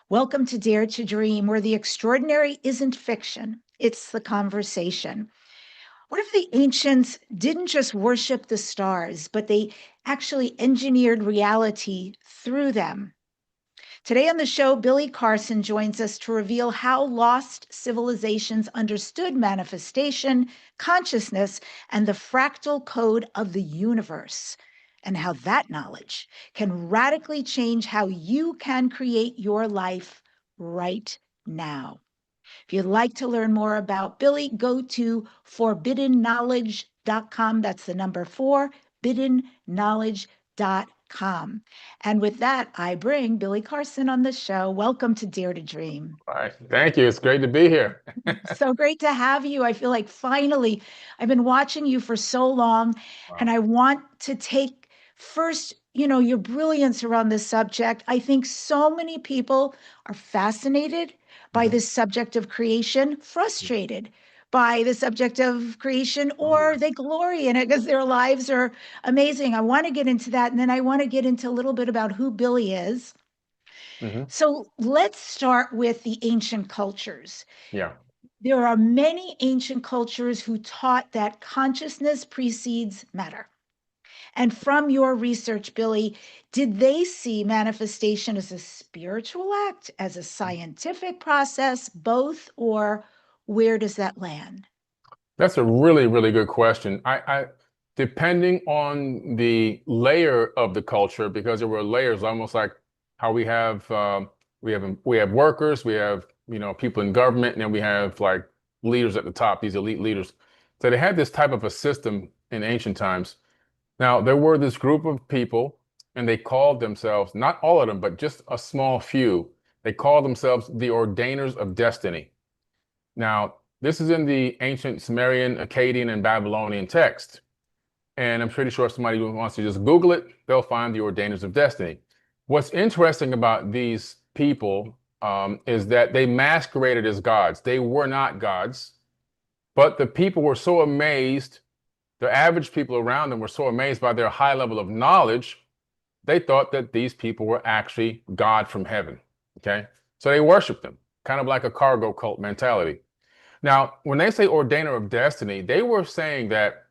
Welcome to Dare to Dream, where the extraordinary isn't fiction, it's the conversation. What if the ancients didn't just worship the stars, but they actually engineered reality through them? Today on the show, Billy Carson joins us to reveal how lost civilizations understood manifestation, consciousness, and the fractal code of the universe, and how that knowledge can radically change how you can create your life right now. If you'd like to learn more about Billy, go to forbiddenknowledge.com. That's the number 4, biddenknowledge.com. And with that, I bring Billy Carson on the show. Welcome to Dare to Dream. All right. Thank you. It's great to be here. So great to have you. I feel like finally, I've been watching you for so long, and Wow. I want to take first, your brilliance around this subject. I think so many people are fascinated by Mhm. this subject of creation, frustrated by the subject of creation, Oh, or yeah. they glory in it because their lives are amazing. I want to get into that, and then I want to get into a little bit about who Billy is. Mhm. So let's start with the ancient cultures. Yeah. There are many ancient cultures who taught that consciousness precedes matter. And from your research, Billy, did they see manifestation as a spiritual act, as a scientific process, both, or where does that land? That's a really, really good question. Depending on the layer of the culture, because there were layers, almost like how we have workers, we have people in government, and then we have like leaders at the top, these elite leaders. So they had this type of a system in ancient times. Now, there were this group of people, and they called themselves, not all of them, but just a small few, they called themselves the ordainers of destiny. Now, this is in the ancient Sumerian, Akkadian, and Babylonian text. And I'm pretty sure if somebody wants to just Google it, they'll find the ordainers of destiny. What's interesting about these people is that they masqueraded as gods. They were not gods, but the people were so amazed, the average people around them were so amazed by their high level of knowledge, they thought that these people were actually God from heaven. Okay. So they worshiped them, kind of like a cargo cult mentality. Now, when they say ordainer of destiny, they were saying that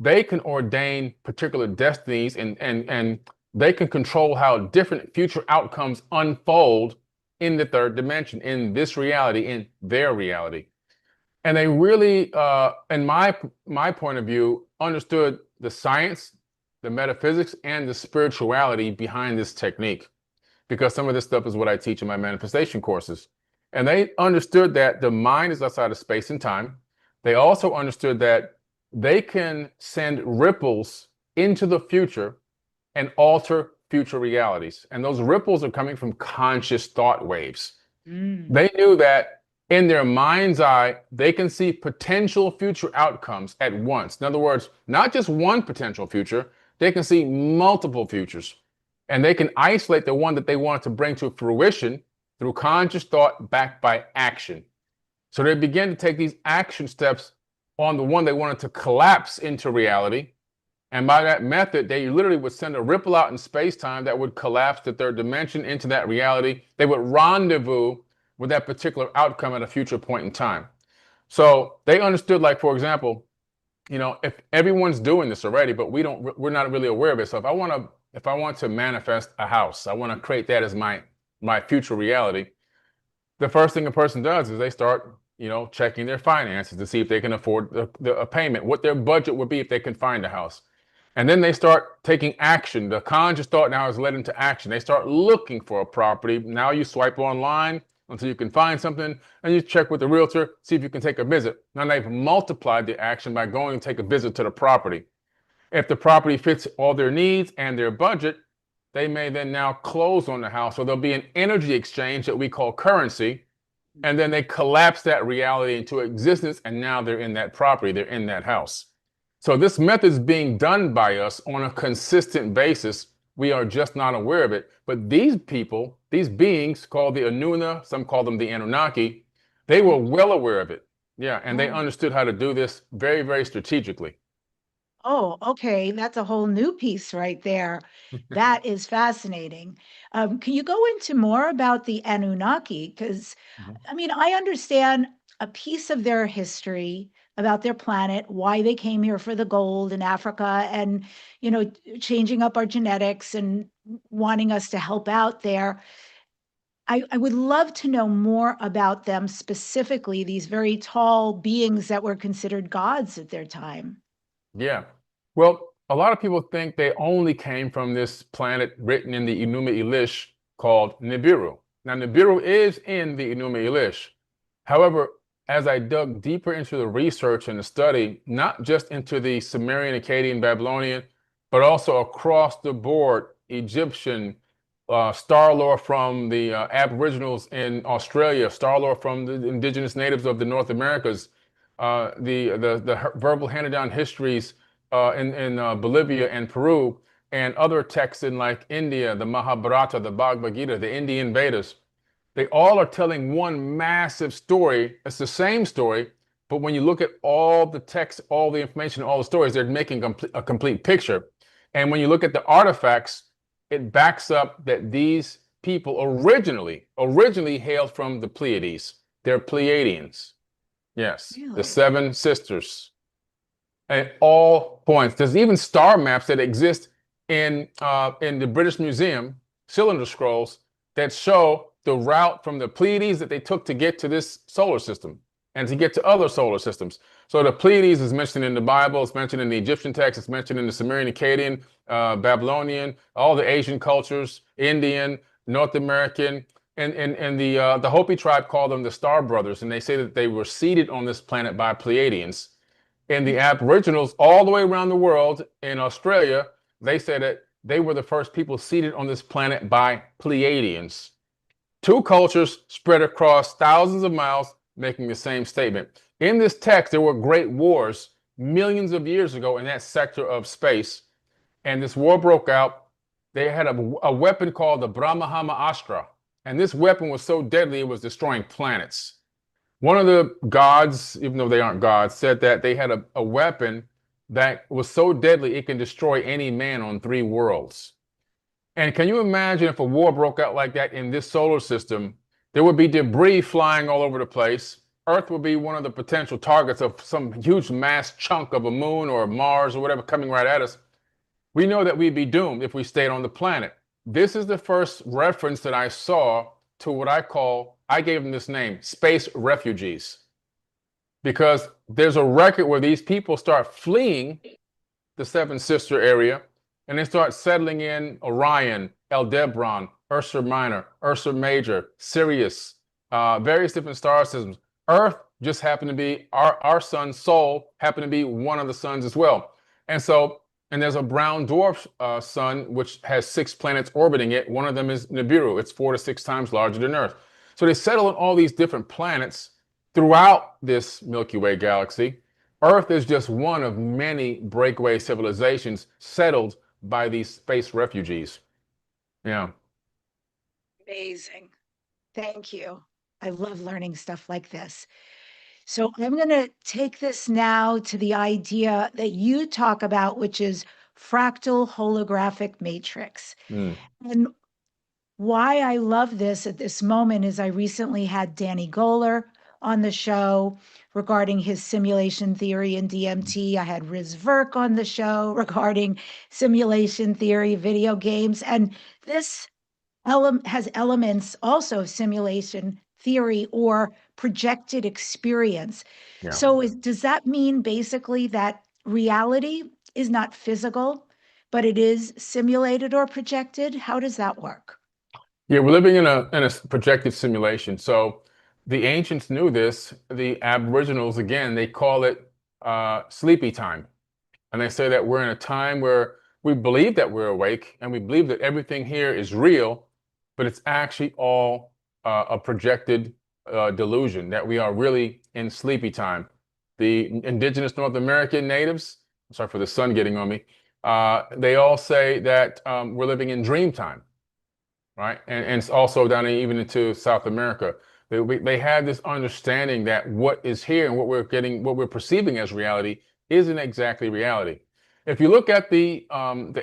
they can ordain particular destinies and they can control how different future outcomes unfold in the third dimension, in this reality, in their reality. And they really, in my point of view, understood the science, the metaphysics, and the spirituality behind this technique, because some of this stuff is what I teach in my manifestation courses. And they understood that the mind is outside of space and time. They also understood that they can send ripples into the future and alter future realities. And those ripples are coming from conscious thought waves. Mm. They knew that in their mind's eye, they can see potential future outcomes at once. In other words, not just one potential future, they can see multiple futures. And they can isolate the one that they want to bring to fruition through conscious thought backed by action. So they began to take these action steps on the one they wanted to collapse into reality. And by that method, they literally would send a ripple out in space time that would collapse the third dimension into that reality. They would rendezvous with that particular outcome at a future point in time. So they understood, like, for example, if everyone's doing this already, but we're not really aware of it. So if I want to manifest a house, I want to create that as my future reality. The first thing a person does is they start, checking their finances to see if they can afford a payment, what their budget would be if they can find a house. And then they start taking action. The conscious thought now is led into action. They start looking for a property. Now you swipe online until you can find something, and you check with the realtor, see if you can take a visit. Now they've multiplied the action by going and take a visit to the property. If the property fits all their needs and their budget, they may then now close on the house. So there'll be an energy exchange that we call currency. And then they collapse that reality into existence. And now they're in that property, they're in that house. So this method is being done by us on a consistent basis. We are just not aware of it. But these people, these beings called the Anuna, some call them the Anunnaki, they were well aware of it. Yeah, and they Oh. understood how to do this very, very strategically. Oh, okay. That's a whole new piece right there. That is fascinating. Can you go into more about the Anunnaki? Because, Mhm. I mean, I understand a piece of their history about their planet, why they came here for the gold in Africa, and, changing up our genetics and wanting us to help out there. I would love to know more about them specifically, these very tall beings that were considered gods at their time. Yeah. Well, a lot of people think they only came from this planet written in the Enuma Elish called Nibiru. Now, Nibiru is in the Enuma Elish. However, as I dug deeper into the research and the study, not just into the Sumerian, Akkadian, Babylonian, but also across the board, Egyptian, star lore from the Aboriginals in Australia, star lore from the indigenous natives of the North Americas, the verbal handed down histories in Bolivia and Peru, and other texts in like India, the Mahabharata, the Bhagavad Gita, the Indian Vedas. They all are telling one massive story. It's the same story, but when you look at all the text, all the information, all the stories, they're making a complete picture. And when you look at the artifacts, it backs up that these people originally hailed from the Pleiades. They're Pleiadians. Yes, the Really? seven sisters at all points. There's even star maps that exist in the British Museum, cylinder scrolls that show the route from the Pleiades that they took to get to this solar system and to get to other solar systems. So the Pleiades is mentioned in the Bible, it's mentioned in the Egyptian text, it's mentioned in the Sumerian, Akkadian, Babylonian, all the Asian cultures, Indian, North American, and the Hopi tribe called them the Star Brothers, and they say that they were seeded on this planet by Pleiadians. And the Aboriginals all the way around the world in Australia, they say that they were the first people seeded on this planet by Pleiadians. Two cultures spread across thousands of miles, making the same statement. In this text, there were great wars millions of years ago in that sector of space, and this war broke out. They had a weapon called the Brahmahama Astra, and this weapon was so deadly it was destroying planets. One of the gods, even though they aren't gods, said that they had a weapon that was so deadly it can destroy any man on three worlds. And can you imagine if a war broke out like that in this solar system? There would be debris flying all over the place. Earth would be one of the potential targets of some huge mass chunk of a moon or Mars or whatever coming right at us. We know that we'd be doomed if we stayed on the planet. This is the first reference that I saw to what I gave them this name, space refugees. Because there's a record where these people start fleeing the Seven Sister area and they start settling in Orion, Aldebaran, Ursa Minor, Ursa Major, Sirius, various different star systems. Earth just happened to be our sun, Sol, happened to be one of the suns as well. And there's a brown dwarf sun which has 6 planets orbiting it. One of them is Nibiru. It's 4 to 6 times larger than Earth. So they settle on all these different planets throughout this Milky Way galaxy. Earth is just one of many breakaway civilizations settled by these space refugees. Yeah. Amazing. Thank you. I love learning stuff like this. So I'm going to take this now to the idea that you talk about, which is fractal holographic matrix. Mm. And why I love this at this moment is I recently had Danny Goler on the show regarding his simulation theory in DMT. I had Riz Verk on the show regarding simulation theory, video games. And this has elements also of simulation theory or projected experience. Yeah. So does that mean basically that reality is not physical, but it is simulated or projected? How does that work? Yeah, we're living in a projected simulation. So the ancients knew this. The Aboriginals, again, they call it sleepy time. And they say that we're in a time where we believe that we're awake and we believe that everything here is real, but it's actually all a projected delusion, that we are really in sleepy time. The indigenous North American natives, sorry for the sun getting on me, they all say that we're living in dream time, right? And it's also down even into South America. They have this understanding that what is here and what we're getting, what we're perceiving as reality isn't exactly reality. If you look at the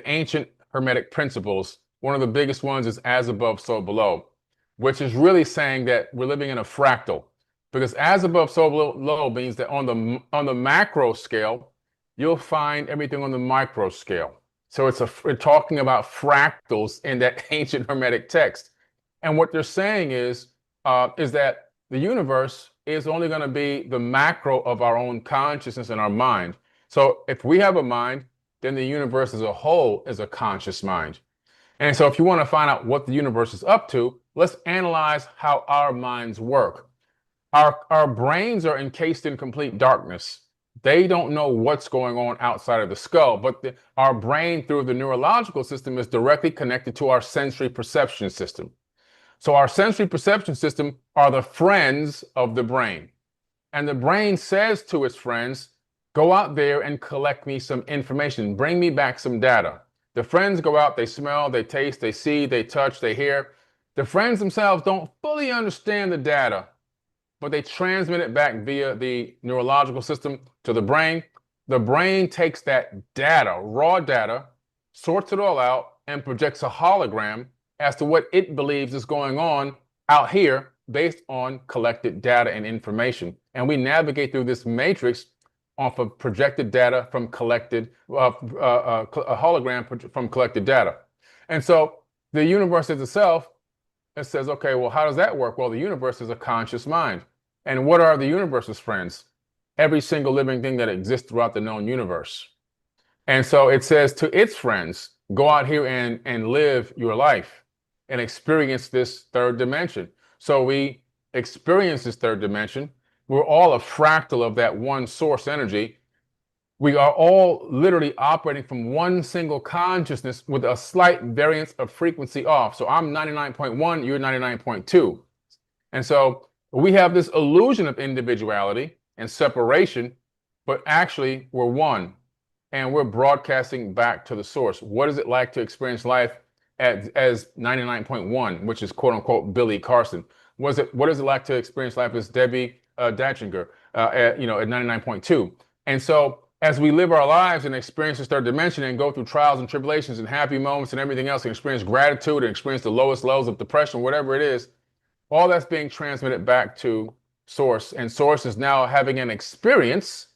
ancient Hermetic principles, one of the biggest ones is as above, so below, which is really saying that we're living in a fractal. Because as above, so below means that on the macro scale, you'll find everything on the micro scale. So we're talking about fractals in that ancient Hermetic text. And what they're saying is that the universe is only going to be the macro of our own consciousness and our mind. So if we have a mind, then the universe as a whole is a conscious mind. And so if you want to find out what the universe is up to, let's analyze how our minds work. Our brains are encased in complete darkness. They don't know what's going on outside of the skull, but our brain through the neurological system is directly connected to our sensory perception system. So our sensory perception system are the friends of the brain. And the brain says to its friends, go out there and collect me some information. Bring me back some data. The friends go out, they smell, they taste, they see, they touch, they hear. The friends themselves don't fully understand the data, but they transmit it back via the neurological system to the brain. The brain takes that data, raw data, sorts it all out, and projects a hologram as to what it believes is going on out here based on collected data and information. And we navigate through this matrix off of projected data from collected, a hologram from collected data. And so the universe itself, it says, okay, well, how does that work? Well, the universe is a conscious mind. And what are the universe's friends? Every single living thing that exists throughout the known universe. And so it says to its friends, go out here and live your life and experience this third dimension. So we experience this third dimension. We're all a fractal of that one source energy. We are all literally operating from one single consciousness with a slight variance of frequency off. So I'm 99.1, you're 99.2. And so we have this illusion of individuality and separation, but actually we're one. And we're broadcasting back to the source. What is it like to experience life as 99.1, which is quote unquote Billy Carson? What is it like to experience life as Debbi Dachinger, at 99.2? And so as we live our lives and experience this third dimension and go through trials and tribulations and happy moments and everything else and experience gratitude and experience the lowest lows of depression, whatever it is, all that's being transmitted back to source. And source is now having an experience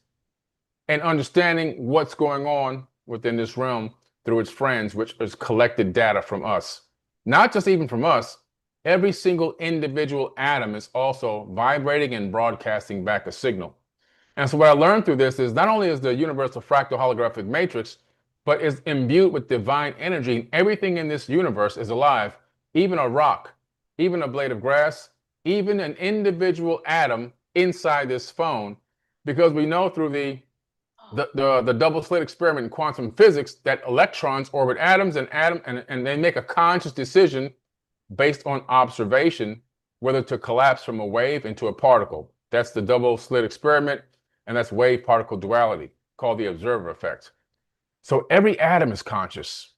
and understanding what's going on within this realm through its friends, which is collected data from us. Not just even from us, every single individual atom is also vibrating and broadcasting back a signal. And so what I learned through this is not only is the universe a fractal holographic matrix, but is imbued with divine energy. Everything in this universe is alive, even a rock, even a blade of grass, even an individual atom inside this phone, because we know through the double slit experiment in quantum physics that electrons orbit atoms and they make a conscious decision based on observation whether to collapse from a wave into a particle. That's the double slit experiment, and that's wave particle duality, called the observer effect. So every atom is conscious.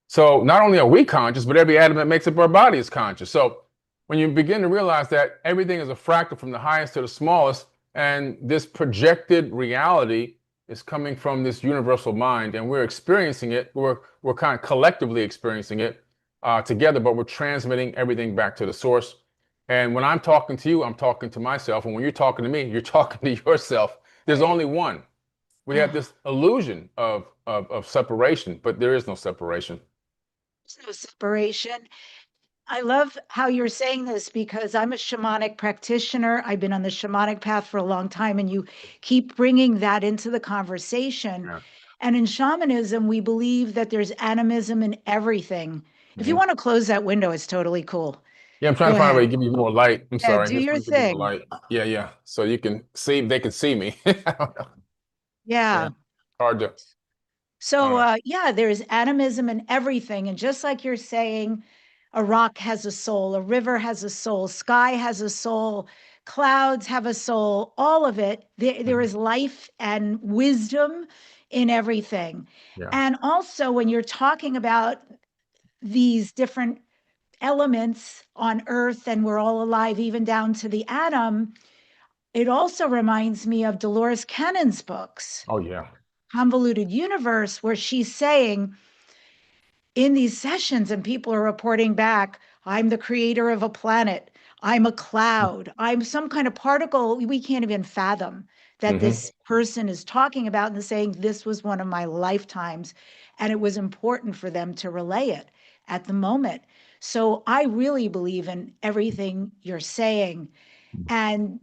So not only are we conscious, but every atom that makes up our body is conscious. So when you begin to realize that everything is a fractal from the highest to the smallest, and this projected reality is coming from this universal mind, and we're experiencing it, we're kind of collectively experiencing it together, but we're transmitting everything back to the source. And when I'm talking to you, I'm talking to myself. And when you're talking to me, you're talking to yourself. There's only one. We have this illusion of separation, but there is no separation. There's no separation. I love how you're saying this because I'm a shamanic practitioner. I've been on the shamanic path for a long time, and you keep bringing that into the conversation. Yeah. And in shamanism, we believe that there's animism in everything. If you Mhm. want to close that window, it's totally cool. Yeah, I'm trying Go to find a way to ahead. give you more light. I'm Yeah, sorry. do Just your want to give you more thing. light. Yeah, yeah. So you can see, they can see me. Yeah. Yeah. Hard to. So, Uh, yeah, there's animism in everything. And just like you're saying, a rock has a soul, a river has a soul, sky has a soul, clouds have a soul, all of it. There mhm. is life and wisdom in everything. Yeah. And also, when you're talking about these different elements on Earth and we're all alive, even down to the atom, it also reminds me of Dolores Cannon's books. Oh, yeah. convoluted universe where she's saying in these sessions, and people are reporting back, I'm the creator of a planet, I'm a cloud, I'm some kind of particle we can't even fathom that Hmm. this person is talking about, and saying this was one of my lifetimes, and it was important for them to relay it at the moment. So I really believe in everything you're saying, and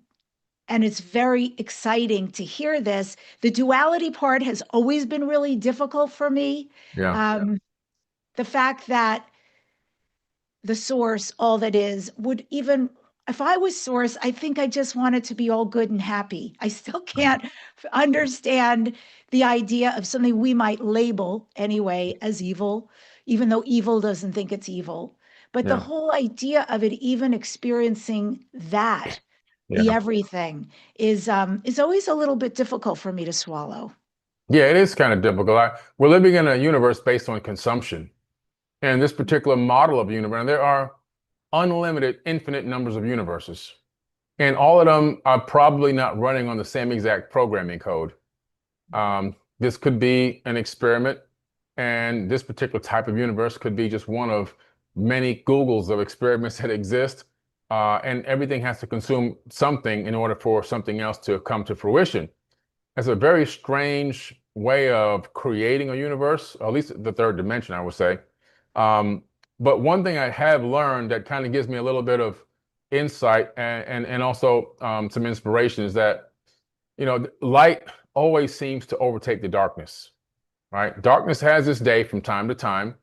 it's very exciting to hear this. The duality part has always been really difficult for me. Yeah. The fact that the source, all that is, would even, if I was source, I think I just want it to be all good and happy. I still can't understand the idea of something we might label anyway as evil, even though evil doesn't think it's evil. But the Yeah. whole idea of it even experiencing that, the Yeah. everything, is always a little bit difficult for me to swallow. Yeah, it is kind of difficult. We're living in a universe based on consumption. And this particular model of universe, and there are unlimited, infinite numbers of universes. And all of them are probably not running on the same exact programming code. This could be an experiment, and this particular type of universe could be just one of many Googles of experiments that exist. And everything has to consume something in order for something else to come to fruition. It's a very strange way of creating a universe, or at least the third dimension, I would say. Um, but one thing I have learned that kind of gives me a little bit of insight and also some inspiration is that, light always seems to overtake the darkness, right? Darkness has its day from time to time.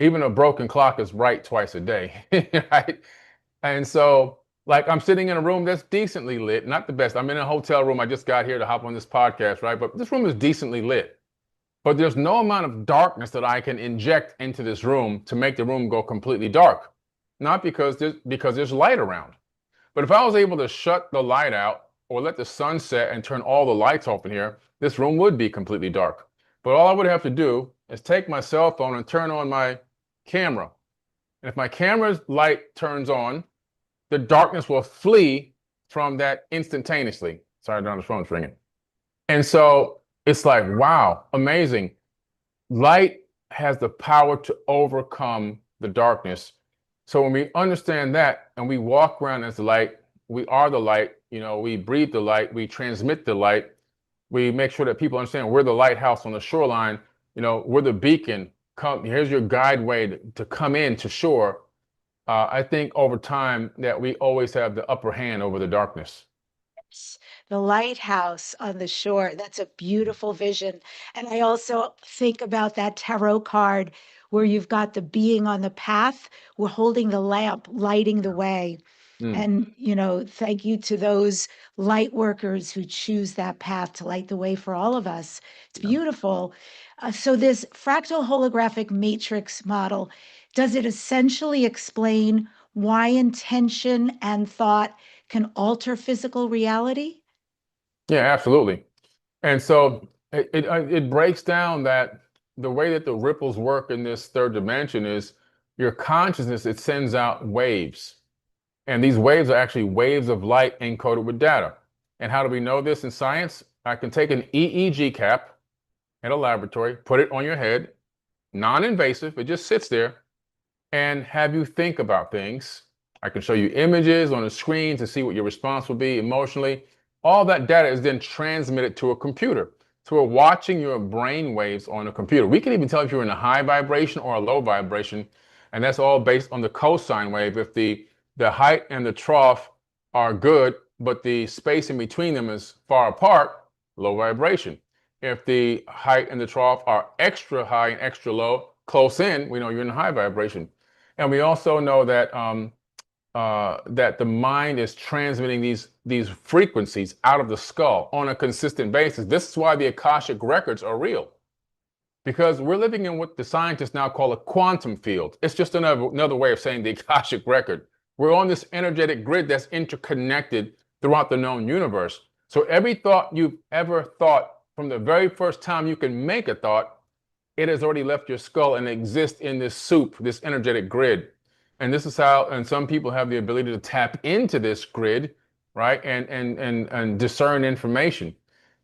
Even a broken clock is right twice a day, right? And so, like, I'm sitting in a room that's decently lit, not the best. I'm in a hotel room. I just got here to hop on this podcast, right? But this room is decently lit. But there's no amount of darkness that I can inject into this room to make the room go completely dark. Not because there's light around. But if I was able to shut the light out or let the sun set and turn all the lights off in here, this room would be completely dark. But all I would have to do is take my cell phone and turn on my camera. And if my camera's light turns on, the darkness will flee from that instantaneously. Sorry, Don, the phone's ringing. And so it's like, wow, amazing. Light has the power to overcome the darkness. So when we understand that and we walk around as the light, we are the light, we breathe the light, we transmit the light, we make sure that people understand we're the lighthouse on the shoreline, we're the beacon. Come, here's your guide way to come in to shore. I think over time that we always have the upper hand over the darkness. The lighthouse on the shore. That's a beautiful vision. And I also think about that tarot card where you've got the being on the path. We're holding the lamp, lighting the way. Mm, And, thank you to those light workers who choose that path to light the way for all of us. It's yeah. beautiful. So, this fractal holographic matrix model, does it essentially explain why intention and thought can alter physical reality? Yeah, absolutely. And so it breaks down that the way that the ripples work in this third dimension is your consciousness, it sends out waves. And these waves are actually waves of light encoded with data. And how do we know this in science? I can take an EEG cap in a laboratory, put it on your head, non-invasive, it just sits there, and have you think about things. I can show you images on the screen to see what your response will be emotionally. All that data is then transmitted to a computer. So we're watching your brain waves on a computer. We can even tell if you're in a high vibration or a low vibration, and that's all based on the cosine wave. If the height and the trough are good, but the space in between them is far apart, low vibration. If the height and the trough are extra high and extra low, close in, we know you're in a high vibration. And we also know that the mind is transmitting these frequencies out of the skull on a consistent basis. This is why the Akashic records are real, because we're living in what the scientists now call a quantum field. It's just another way of saying the Akashic record. We're on this energetic grid that's interconnected throughout the known universe. So every thought you've ever thought from the very first time you can make a thought, it has already left your skull and exists in this soup, this energetic grid. And this is how, and some people have the ability to tap into this grid, right? And discern information.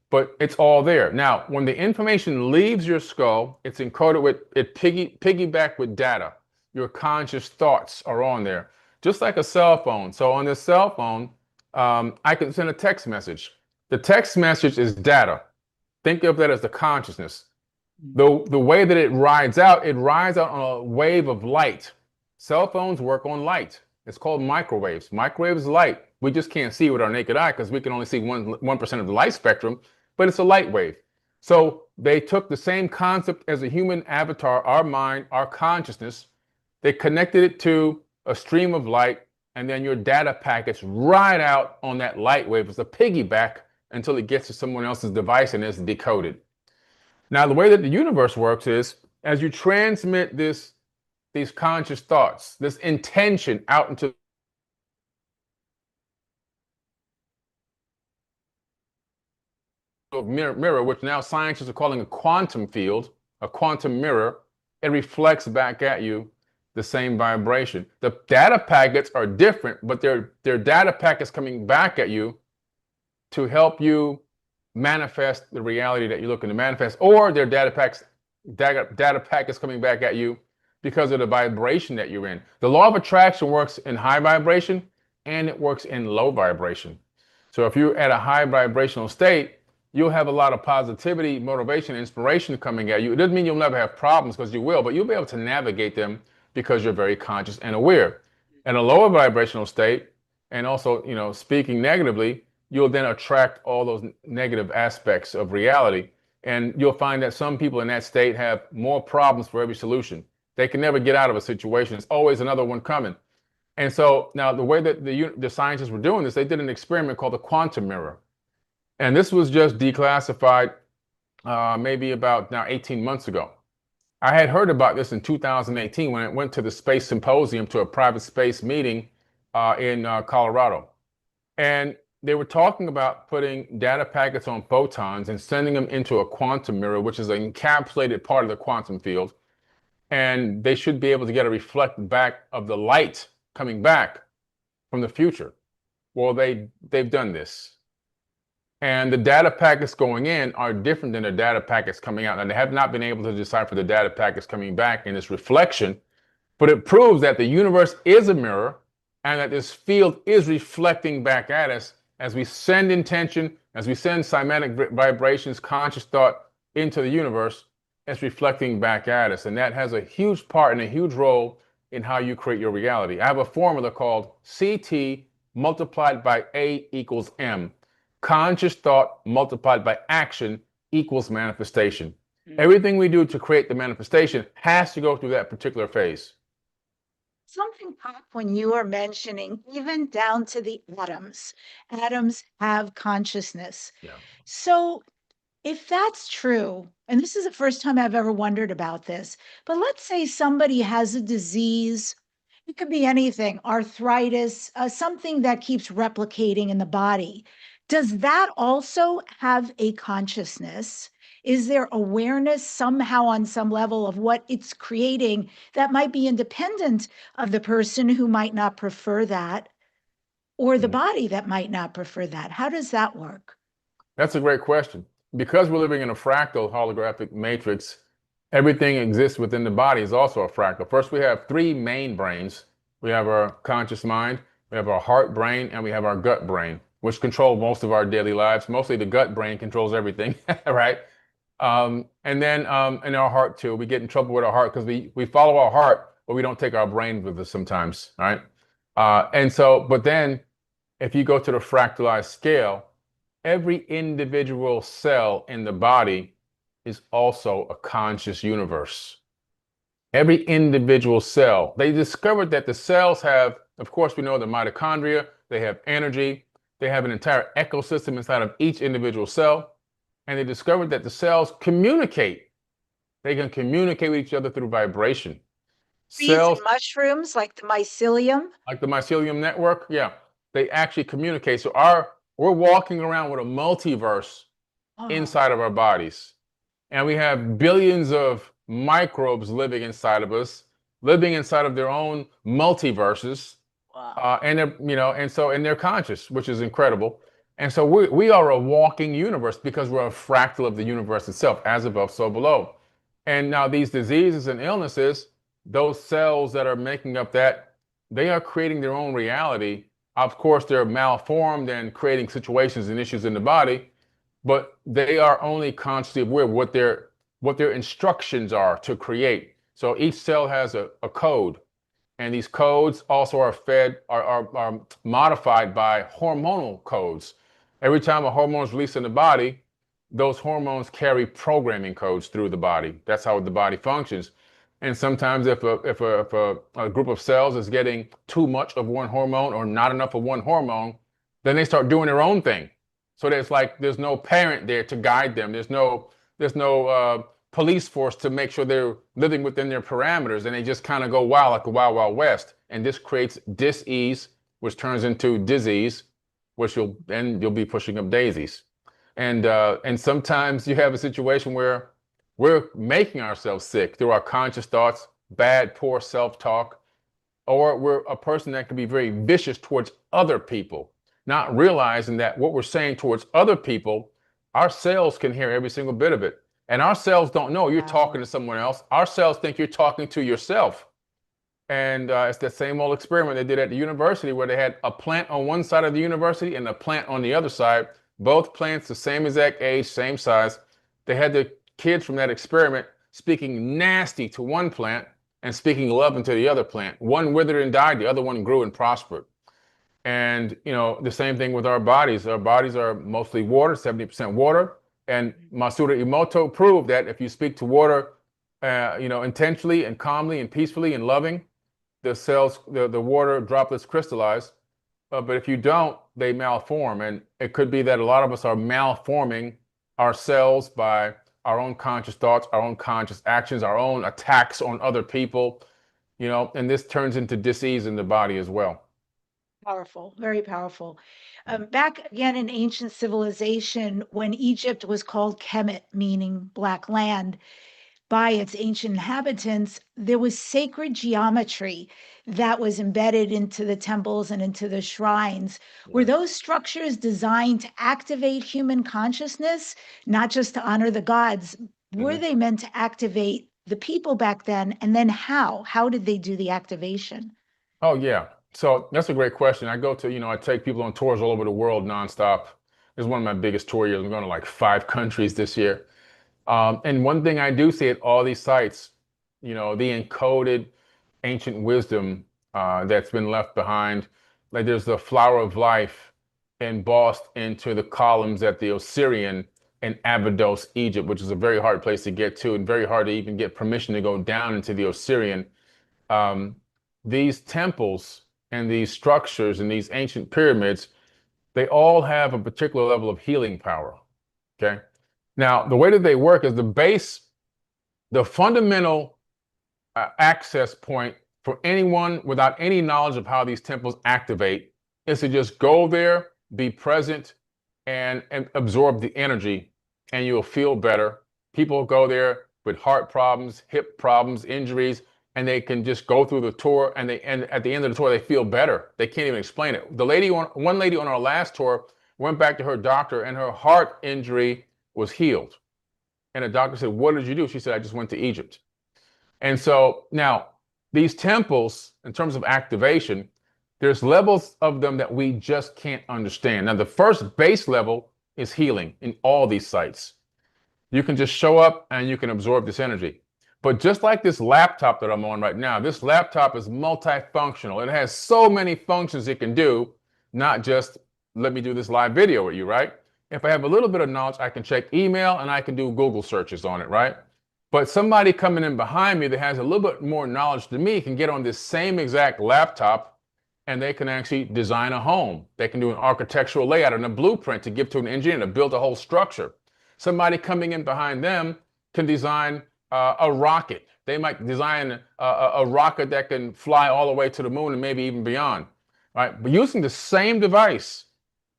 but it's all there. Now, when the information leaves your skull, it's encoded with, it piggyback with data. Your conscious thoughts are on there, just like a cell phone. So on this cell phone, I can send a text message. The text message is data. Think of that as the consciousness. The way that it rides out on a wave of light. Cell phones work on light. It's called microwaves. Microwaves is light. We just can't see with our naked eye because we can only see 1% of the light spectrum, but it's a light wave. So they took the same concept as a human avatar, our mind, our consciousness. They connected it to a stream of light, and then your data packets ride out on that light wave as a piggyback until it gets to someone else's device and is decoded. Now, the way that the universe works is as you transmit these conscious thoughts, this intention out into the mirror, which now scientists are calling a quantum field, a quantum mirror, it reflects back at you the same vibration. The data packets are different, but they're data packets coming back at you to help you manifest the reality that you're looking to manifest, or their data packets coming back at you because of the vibration that you're in. The law of attraction works in high vibration and it works in low vibration. So if you're at a high vibrational state, you'll have a lot of positivity, motivation, inspiration coming at you. It doesn't mean you'll never have problems, because you will, but you'll be able to navigate them because you're very conscious and aware. In a lower vibrational state, and also, speaking negatively, you'll then attract all those negative aspects of reality. And you'll find that some people in that state have more problems for every solution. They can never get out of a situation. There's always another one coming. And so now the way that the scientists were doing this, they did an experiment called the quantum mirror. And this was just declassified maybe about now 18 months ago. I had heard about this in 2018 when I went to the Space Symposium, to a private space meeting in Colorado. And they were talking about putting data packets on photons and sending them into a quantum mirror, which is an encapsulated part of the quantum field. And they should be able to get a reflect back of the light coming back from the future. Well, they've done this. And the data packets going in are different than the data packets coming out. And they have not been able to decipher the data packets coming back in this reflection. But it proves that the universe is a mirror and that this field is reflecting back at us as we send intention, as we send shamanic vibrations, conscious thought into the universe. It's reflecting back at us. And that has a huge part and a huge role in how you create your reality. I have a formula called CT multiplied by A equals M. Conscious thought multiplied by action equals manifestation. Everything we do to create the manifestation has to go through that particular phase. Something popped when you were mentioning, even down to the atoms. Atoms have consciousness. Yeah. So if that's true, and this is the first time I've ever wondered about this, but let's say somebody has a disease. It could be anything, arthritis, something that keeps replicating in the body. Does that also have a consciousness? Is there awareness somehow on some level of what it's creating that might be independent of the person who might not prefer that, or the body that might not prefer that? How does that work? That's a great question. Because we're living in a fractal holographic matrix, everything exists within the body is also a fractal. First, we have three main brains. We have our conscious mind, we have our heart brain, and we have our gut brain, which control most of our daily lives. Mostly the gut brain controls everything, right? And then in our heart too, we get in trouble with our heart because we follow our heart, but we don't take our brain with us sometimes, right? And so, but then if you go to the fractalized scale, every individual cell in the body is also a conscious universe. Every individual cell. They discovered that the cells have, of course, we know the mitochondria, they have energy, they have an entire ecosystem inside of each individual cell. And they discovered that the cells communicate. They can communicate with each other through vibration. Cells, mushrooms, like the mycelium? Like the mycelium network, yeah. They actually communicate. So we're walking around with a multiverse inside of our bodies. And we have billions of microbes living inside of us, living inside of their own multiverses. Wow. And they're, and they're conscious, which is incredible. And so we are a walking universe because we're a fractal of the universe itself, as above, so below. And now these diseases and illnesses, those cells that are making up that, they are creating their own reality. Of course, they're malformed and creating situations and issues in the body, but they are only consciously aware of what their instructions are to create. So each cell has a code, and these codes also are are modified by hormonal codes. Every time a hormone is released in the body, those hormones carry programming codes through the body. That's how the body functions. And sometimes if a group of cells is getting too much of one hormone or not enough of one hormone, then they start doing their own thing. So there's no parent there to guide them. There's no police force to make sure they're living within their parameters, and they just kind of go wild like the wild wild west. And this creates dis-ease, which turns into disease, which you'll be pushing up daisies. And sometimes you have a situation where we're making ourselves sick through our conscious thoughts, bad, poor self-talk, or we're a person that can be very vicious towards other people, not realizing that what we're saying towards other people, our cells can hear every single bit of it. And our cells don't know you're talking to someone else. Our cells think you're talking to yourself. And it's the same old experiment they did at the university where they had a plant on one side of the university and a plant on the other side, both plants the same exact age, same size. They had the kids from that experiment speaking nasty to one plant and speaking love into the other plant. One withered and died, the other one grew and prospered. And, you know, the same thing with our bodies. Our bodies are mostly water, 70% water. And Masaru Emoto proved that if you speak to water, intentionally and calmly and peacefully and loving, the cells, the water droplets crystallize. But if you don't, they malform. And it could be that a lot of us are malforming our cells by our own conscious thoughts, our own conscious actions, our own attacks on other people, and this turns into disease in the body as well. Powerful, very powerful. Back again in ancient civilization, when Egypt was called Kemet, meaning black land, by its ancient inhabitants, there was sacred geometry that was embedded into the temples and into the shrines. Were those structures designed to activate human consciousness, not just to honor the gods? Were they meant to activate the people back then? And then how? How did they do the activation? Oh, yeah. So that's a great question. I go to, I take people on tours all over the world nonstop. This is one of my biggest tour years. I'm going to like 5 countries this year. And one thing I do see at all these sites, the encoded ancient wisdom that's been left behind. Like there's the flower of life embossed into the columns at the Osirian in Abydos, Egypt, which is a very hard place to get to and very hard to even get permission to go down into the Osirian. These temples and these structures and these ancient pyramids, they all have a particular level of healing power. Okay. Now, the way that they work is the fundamental access point for anyone without any knowledge of how these temples activate is to just go there, be present, and absorb the energy, and you'll feel better. People go there with heart problems, hip problems, injuries, and they can just go through the tour, and at the end of the tour, they feel better. They can't even explain it. One lady on our last tour went back to her doctor, and her heart injury was healed. And the doctor said, "What did you do?" She said, "I just went to Egypt." And so now these temples, in terms of activation, there's levels of them that we just can't understand. Now, the first base level is healing in all these sites. You can just show up and you can absorb this energy. But just like this laptop that I'm on right now, this laptop is multifunctional. It has so many functions it can do, not just let me do this live video with you, right? If I have a little bit of knowledge, I can check email and I can do Google searches on it, right? But somebody coming in behind me that has a little bit more knowledge than me can get on this same exact laptop and they can actually design a home. They can do an architectural layout and a blueprint to give to an engineer to build a whole structure. Somebody coming in behind them can design a rocket. They might design a rocket that can fly all the way to the moon and maybe even beyond, right? But using the same device,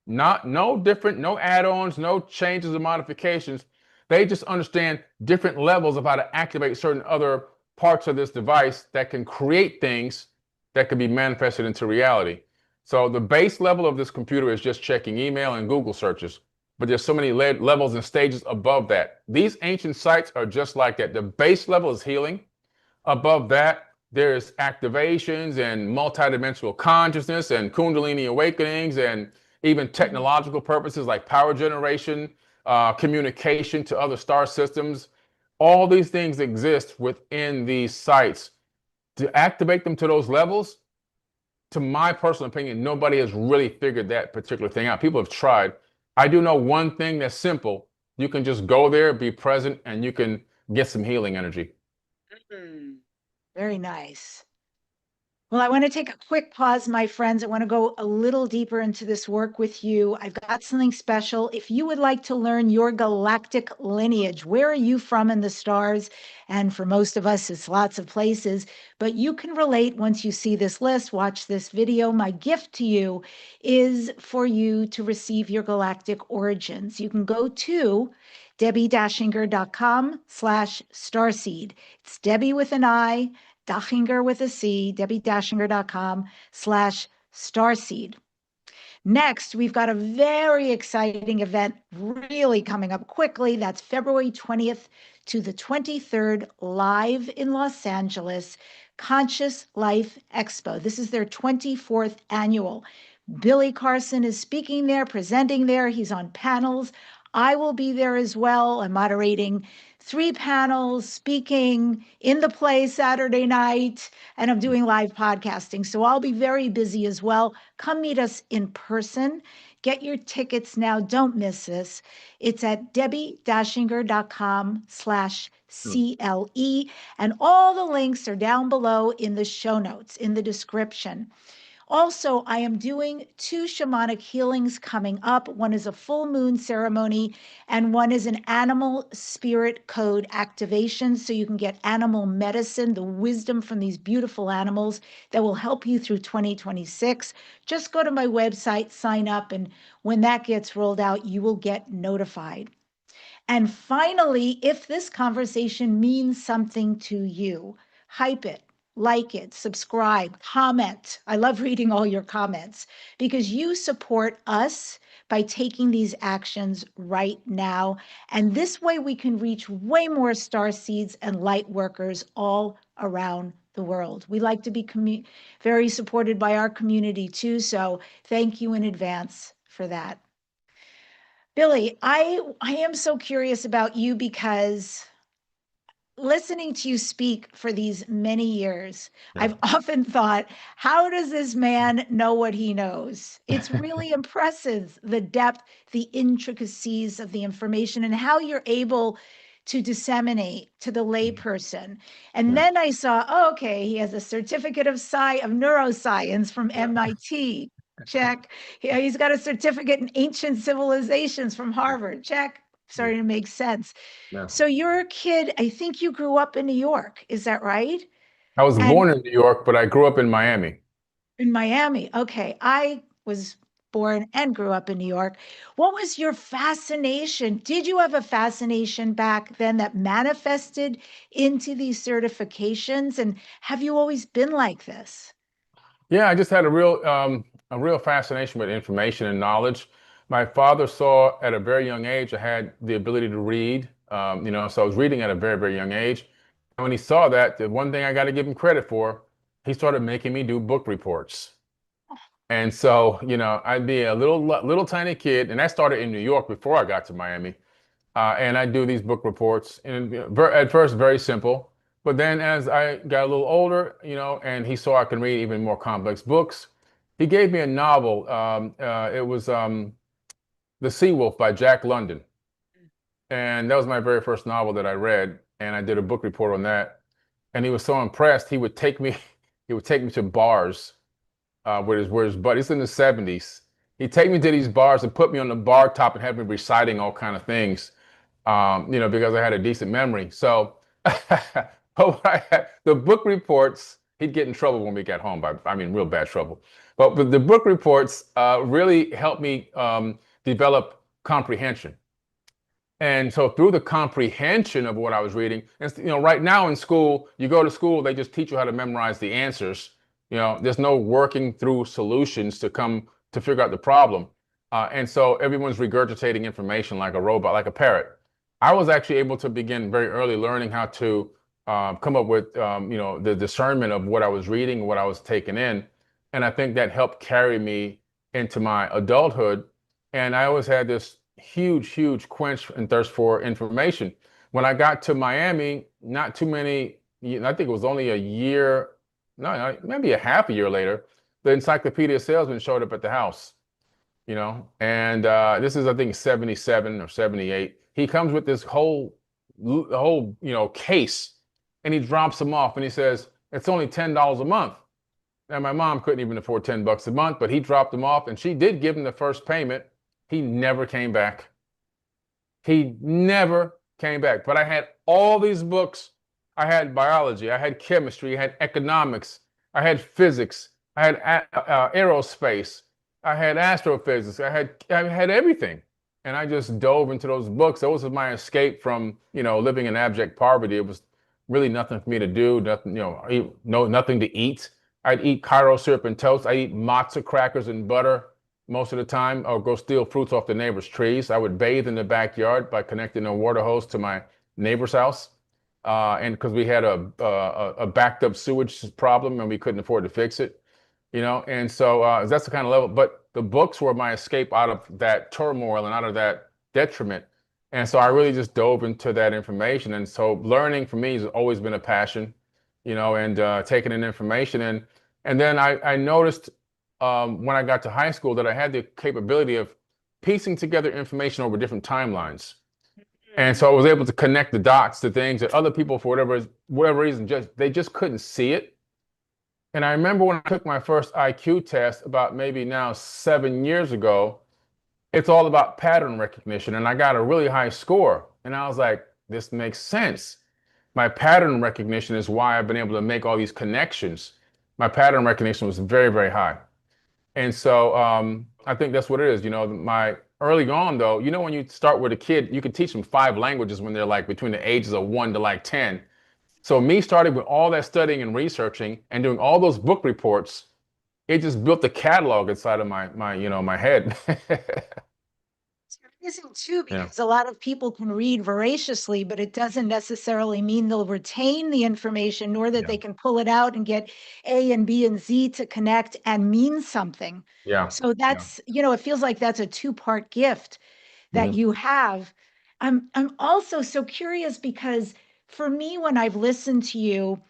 no different, no add-ons, no changes or modifications. They just understand different levels of how to activate certain other parts of this device that can create things that can be manifested into reality. So the base level of this computer is just checking email and Google searches, but there's so many levels and stages above that. These ancient sites are just like that. The base level is healing. Above that, there's activations and multidimensional consciousness and Kundalini awakenings and even technological purposes like power generation, communication to other star systems. All these things exist within these sites. To activate them to those levels, to my personal opinion, nobody has really figured that particular thing out. People have tried. I do know one thing that's simple. You can just go there, be present, and you can get some healing energy. Very nice. Well, I want to take a quick pause, my friends. I want to go a little deeper into this work with you. I've got something special. If you would like to learn your galactic lineage, where are you from in the stars? And for most of us, it's lots of places, but you can relate once you see this list, watch this video. My gift to you is for you to receive your galactic origins. You can go to DebbiDachinger.com/starseed. It's Debbie with an I, Dachinger with a C, DebbiDachinger.com/starseed. Next, we've got a very exciting event really coming up quickly. That's February 20th to the 23rd, live in Los Angeles, Conscious Life Expo. This is their 24th annual. Billy Carson is speaking there, presenting there. He's on panels. I will be there as well. I'm moderating 3 panels, speaking in the play Saturday night, and I'm doing live podcasting. So I'll be very busy as well. Come meet us in person. Get your tickets now. Don't miss this. It's at DebbiDachinger.com/CLE. And all the links are down below in the show notes, in the description. Also, I am doing 2 shamanic healings coming up. One is a full moon ceremony, and one is an animal spirit code activation. So you can get animal medicine, the wisdom from these beautiful animals that will help you through 2026. Just go to my website, sign up, and when that gets rolled out, you will get notified. And finally, if this conversation means something to you, hype it, like it, subscribe, comment. I love reading all your comments because you support us by taking these actions right now. And this way we can reach way more star seeds and light workers all around the world. We like to be very supported by our community too. So thank you in advance for that. Billy, I am so curious about you because listening to you speak for these many years, Yeah. I've often thought, how does this man know what he knows? It's really impressive, the depth, the intricacies of the information, and how you're able to disseminate to the layperson. And Yeah. then I saw, oh, okay, he has a certificate of neuroscience from Yeah. MIT. Check. He's got a certificate in ancient civilizations from Harvard. Check. Yeah. Starting to make sense. Yeah. So you're a kid, I think you grew up in New York, is that right? I was And born in New York, but I grew up in Miami. in Miami. Okay, I was born and grew up in New York. What was your fascination? Did you have a fascination back then that manifested into these certifications? And have you always been like this? Yeah, I just had a real fascination with information and knowledge. My father saw at a very young age I had the ability to read. So I was reading at a very, very young age. And when he saw that, the one thing I got to give him credit for, he started making me do book reports. And so, I'd be a little tiny kid, and that started in New York before I got to Miami. And I do these book reports, and at first very simple, but then as I got a little older, and he saw I can read even more complex books, he gave me a novel. It was The Sea Wolf by Jack London, and that was my very first novel that I read, and I did a book report on that. And he was so impressed, he would take me, he would take me to bars with his buddies in the 70s. He'd take me to these bars and put me on the bar top and have me reciting all kind of things. Because I had a decent memory. So, the book reports, he'd get in trouble when we got home. Real bad trouble. But the book reports really helped me develop comprehension. And so through the comprehension of what I was reading, and right now in school, you go to school, they just teach you how to memorize the answers. There's no working through solutions to figure out the problem. And so everyone's regurgitating information like a robot, like a parrot. I was actually able to begin very early learning how to come up with, the discernment of what I was reading, what I was taking in. And I think that helped carry me into my adulthood. And I always had this huge, huge quench and thirst for information. When I got to Miami, not too many, I think it was only a year, no, maybe a half a year later, the encyclopedia salesman showed up at the house, and this is, I think, 77 or 78. He comes with this whole case, and he drops them off and he says, it's only $10 a month. And my mom couldn't even afford $10 a month, but he dropped them off and she did give him the first payment. He never came back. He never came back. But I had all these books. I had biology, I had chemistry, I had economics, I had physics, I had aerospace, I had astrophysics, I had everything. And I just dove into those books. Those was my escape from, living in abject poverty. It was really nothing for me to do, nothing, nothing to eat. I'd eat Cairo syrup and toast. I eat matzo crackers and butter most of the time. I'll go steal fruits off the neighbor's trees. I would bathe in the backyard by connecting a water hose to my neighbor's house. And because we had a backed up sewage problem and we couldn't afford to fix it, and so that's the kind of level. But the books were my escape out of that turmoil and out of that detriment. And so I really just dove into that information. And so learning for me has always been a passion, and taking in information. And then I noticed when I got to high school that I had the capability of piecing together information over different timelines. And so I was able to connect the dots to things that other people, for whatever reason, they just couldn't see it. And I remember when I took my first IQ test about maybe now 7 years ago, it's all about pattern recognition. And I got a really high score. And I was like, this makes sense. My pattern recognition is why I've been able to make all these connections. My pattern recognition was very, very high. And so I think that's what it is. My early on, though, when you start with a kid, you can teach them 5 languages when they're like between the ages of 1 to like 10. So me starting with all that studying and researching and doing all those book reports, it just built the catalog inside of my head. It's amazing too, Yeah. because a lot of people can read voraciously, but it doesn't necessarily mean they'll retain the information, nor that Yeah. they can pull it out and get A and B and Z to connect and mean something. Yeah. So Yeah. that's, it feels like that's a two-part gift that Hmm. you have. I'm also so curious because for me, when I've listened to you,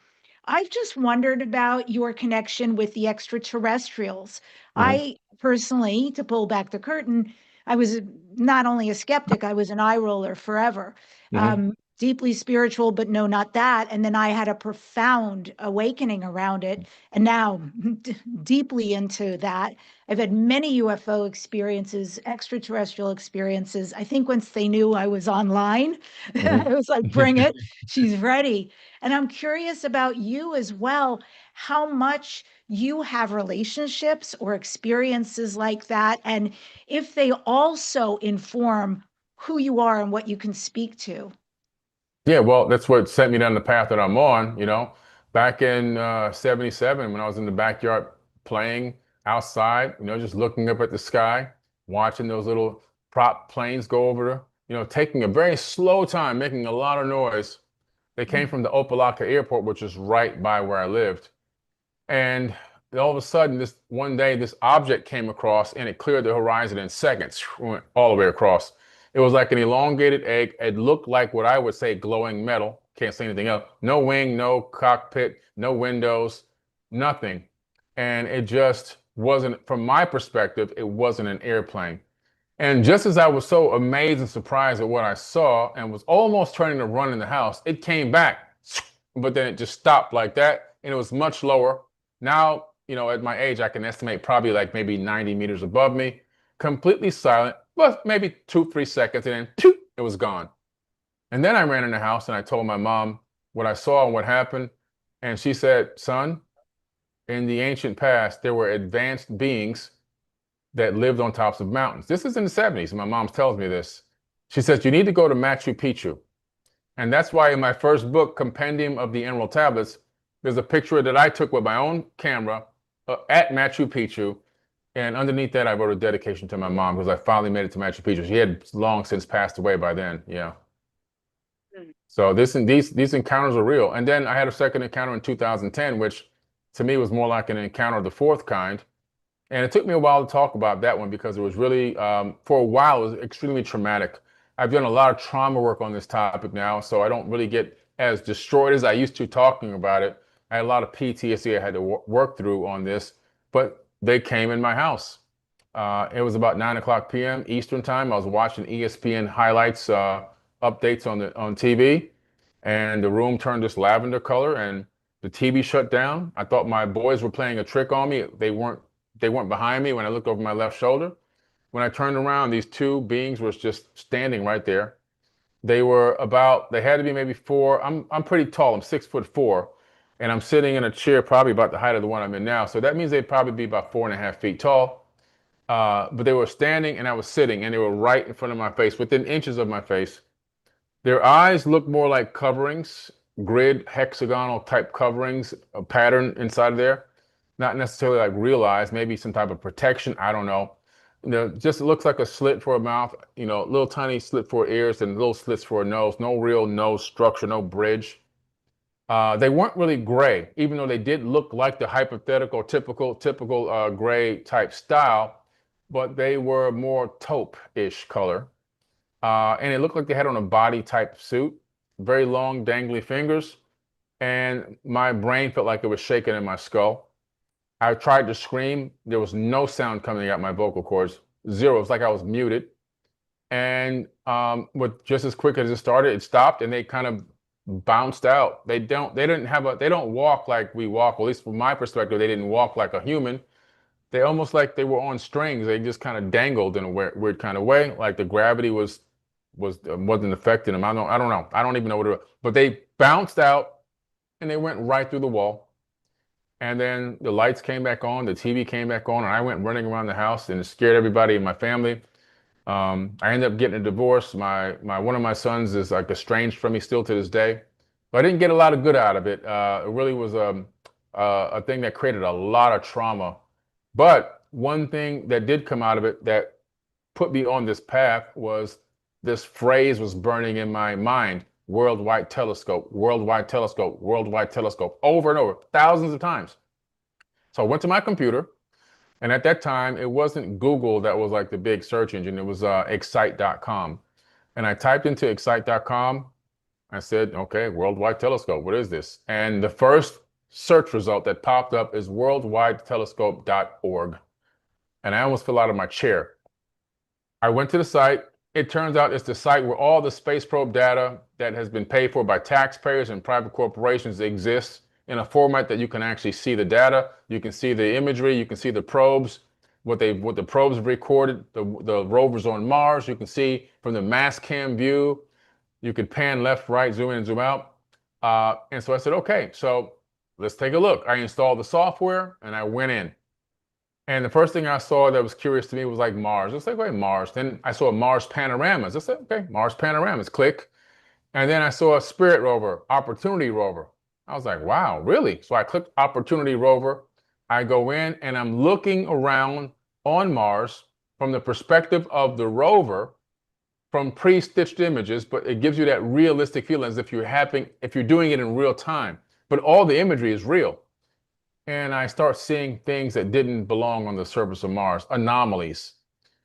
I've just wondered about your connection with the extraterrestrials. Hmm. I personally, to pull back the curtain, I was not only a skeptic, I was an eye roller forever. Hmm. Deeply spiritual, but no, not that. And then I had a profound awakening around it. And now deeply into that. I've had many UFO experiences, extraterrestrial experiences. I think once they knew I was online, Hmm. I was like, bring it. She's ready. And I'm curious about you as well, how much you have relationships or experiences like that, and if they also inform who you are and what you can speak to. Yeah, well, that's what sent me down the path that I'm on, Back in 77, when I was in the backyard playing outside, just looking up at the sky, watching those little prop planes go over taking a very slow time, making a lot of noise. They came Mm. from the Opelika airport, which is right by where I lived. And all of a sudden, this one day, this object came across and it cleared the horizon in seconds, went all the way across. It was like an elongated egg. It looked like what I would say glowing metal. Can't say anything else. No wing, no cockpit, no windows, nothing. And it just wasn't, from my perspective, it wasn't an airplane. And just as I was so amazed and surprised at what I saw and was almost turning to run in the house, it came back, but then it just stopped like that. And it was much lower. Now, at my age, I can estimate probably like maybe 90 meters above me, completely silent, but maybe 2, 3 seconds, and then it was gone. And then I ran in the house and I told my mom what I saw and what happened. And she said, son, in the ancient past, there were advanced beings that lived on tops of mountains. This is in the 70s. And my mom tells me this. She says, you need to go to Machu Picchu. And that's why in my first book, Compendium of the Emerald Tablets, There's a picture that I took with my own camera at Machu Picchu. And underneath that, I wrote a dedication to my mom because I finally made it to Machu Picchu. She had long since passed away by then. Yeah. So these encounters are real. And then I had a second encounter in 2010, which to me was more like an encounter of the fourth kind. And it took me a while to talk about that one because it was really, for a while, it was extremely traumatic. I've done a lot of trauma work on this topic now, so I don't really get as destroyed as I used to talking about it. I had a lot of PTSD I had to work through on this, but they came in my house. It was about 9 o'clock p.m. Eastern time. I was watching ESPN highlights, updates on TV, and the room turned this lavender color, and the TV shut down. I thought my boys were playing a trick on me. They weren't behind me when I looked over my left shoulder. When I turned around, these two beings were just standing right there. They had to be maybe four. I'm pretty tall. I'm 6'4", and I'm sitting in a chair probably about the height of the one I'm in now. So that means they'd probably be about 4.5 feet tall. But they were standing and I was sitting, and they were right in front of my face, within inches of my face. Their eyes looked more like coverings, grid, hexagonal type coverings, a pattern inside of there. Not necessarily like real eyes, maybe some type of protection. I don't know. Just looks like a slit for a mouth, little tiny slit for ears and little slits for a nose. No real nose structure, no bridge. They weren't really gray, even though they did look like the hypothetical, typical gray type style, but they were more taupe-ish color. And it looked like they had on a body type suit, very long, dangly fingers. And my brain felt like it was shaking in my skull. I tried to scream. There was no sound coming out my vocal cords. Zero. It was like I was muted. And with just as quick as it started, it stopped, and they kind of bounced out. They don't walk like we walk. At least from my perspective, they didn't walk like a human. They almost like they were on strings. They just kind of dangled in a weird kind of way, like the gravity wasn't affecting them. I don't know. I don't even know what it was. But they bounced out, and they went right through the wall. And then the lights came back on, the TV came back on, and I went running around the house, and it scared everybody in my family. I ended up getting a divorce. One of my sons is like estranged from me still to this day. But I didn't get a lot of good out of it. It really was a thing that created a lot of trauma. But one thing that did come out of it that put me on this path was this phrase was burning in my mind: worldwide telescope, worldwide telescope, worldwide telescope, over and over, thousands of times. So I went to my computer, and at that time, it wasn't Google that was like the big search engine. It was excite.com. And I typed into excite.com. I said, okay, worldwide telescope, what is this? And the first search result that popped up is worldwidetelescope.org. And I almost fell out of my chair. I went to the site. It turns out it's the site where all the space probe data that has been paid for by taxpayers and private corporations exists in a format that you can actually see the data, you can see the imagery, you can see the probes, what the probes have recorded, the rovers on Mars. You can see from the mass cam view. You could pan left, right, zoom in and zoom out. And so I said, okay, so let's take a look. I installed the software and I went in. And the first thing I saw that was curious to me was like Mars. I was like, wait, Mars. Then I saw Mars panoramas. I said, okay, Mars panoramas, click. And then I saw a Spirit rover, Opportunity rover. I was like, wow, really? So I clicked Opportunity rover. I go in and I'm looking around on Mars from the perspective of the rover, from pre-stitched images, but it gives you that realistic feeling as if you're doing it in real time. But all the imagery is real. And I start seeing things that didn't belong on the surface of Mars, anomalies,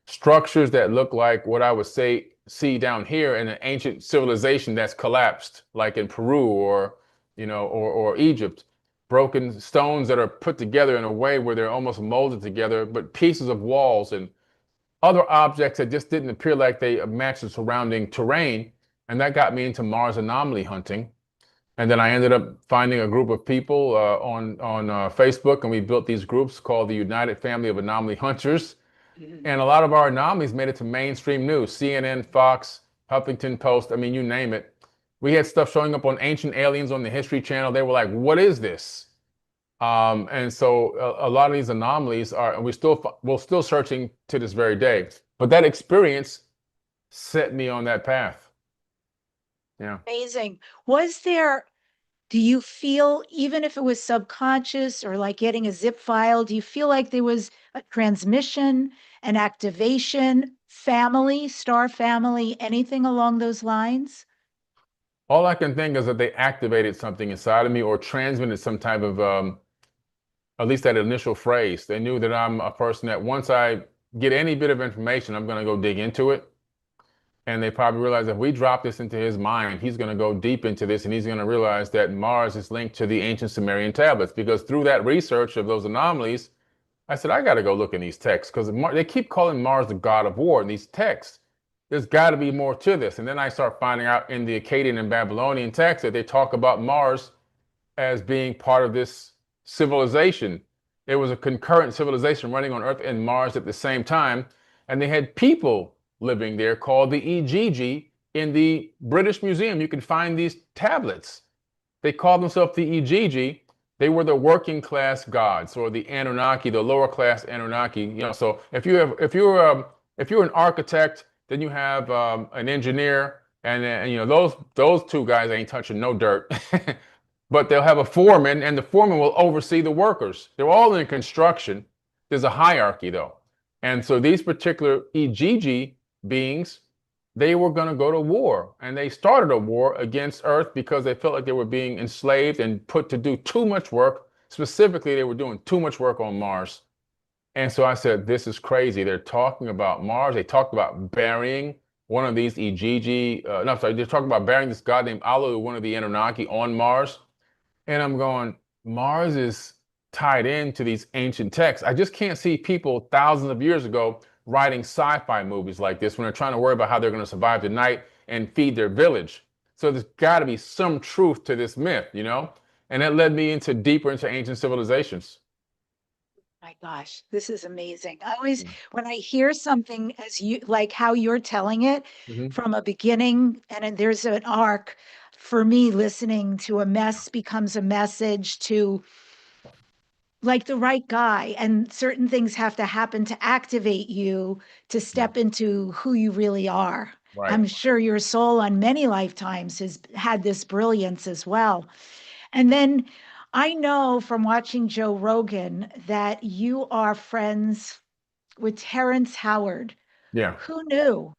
structures that look like what I would see down here in an ancient civilization that's collapsed, like in Peru or Egypt. Broken stones that are put together in a way where they're almost molded together, but pieces of walls and other objects that just didn't appear like they matched the surrounding terrain. And that got me into Mars anomaly hunting. And then I ended up finding a group of people on Facebook, and we built these groups called the United Family of Anomaly Hunters. And a lot of our anomalies made it to mainstream news: CNN, Fox, Huffington Post. I mean, you name it. We had stuff showing up on Ancient Aliens on the History Channel. They were like, "What is this?" And so a lot of these anomalies are, and we're still searching to this very day. But that experience set me on that path. Yeah. Amazing. Do you feel, even if it was subconscious or like getting a zip file, do you feel like there was a transmission, an activation, family, star family, anything along those lines? All I can think is that they activated something inside of me or transmitted some type of, at least that initial phrase. They knew that I'm a person that once I get any bit of information, I'm going to go dig into it. And they probably realized if we drop this into his mind, he's going to go deep into this and he's going to realize that Mars is linked to the ancient Sumerian tablets. Because through that research of those anomalies, I said, I got to go look in these texts because they keep calling Mars the god of war in these texts. There's got to be more to this. And then I start finding out in the Akkadian and Babylonian texts that they talk about Mars as being part of this civilization. There was a concurrent civilization running on Earth and Mars at the same time, and they had people living there called the Ijiji. In the British Museum, you can find these tablets. They called themselves the Ijiji. They were the working class gods, or the Anunnaki, the lower class Anunnaki. So if you're an architect, then you have an engineer, and those two guys ain't touching no dirt. But they'll have a foreman, and the foreman will oversee the workers. They're all in construction. There's a hierarchy, though. And so these particular Ijiji beings, they were going to go to war. And they started a war against Earth because they felt like they were being enslaved and put to do too much work. Specifically, they were doing too much work on Mars. And so I said, this is crazy. They're talking about Mars. They talked about burying one of these Ijiji. No, sorry, they're talking about burying this god named Alu, one of the Anunnaki, on Mars. And I'm going, Mars is tied into these ancient texts. I just can't see people thousands of years ago writing sci-fi movies like this when they're trying to worry about how they're going to survive the night and feed their village. So there's got to be some truth to this myth, And that led me deeper into ancient civilizations. My gosh, this is amazing. I always, when I hear something as you, like how you're telling it Mm-hmm. from a beginning, and then there's an arc for me listening to a mess becomes a message to like the right guy, and certain things have to happen to activate you to step into who you really are. Right. I'm sure your soul on many lifetimes has had this brilliance as well. And then I know from watching Joe Rogan that you are friends with Terrence Howard. Yeah. Who knew?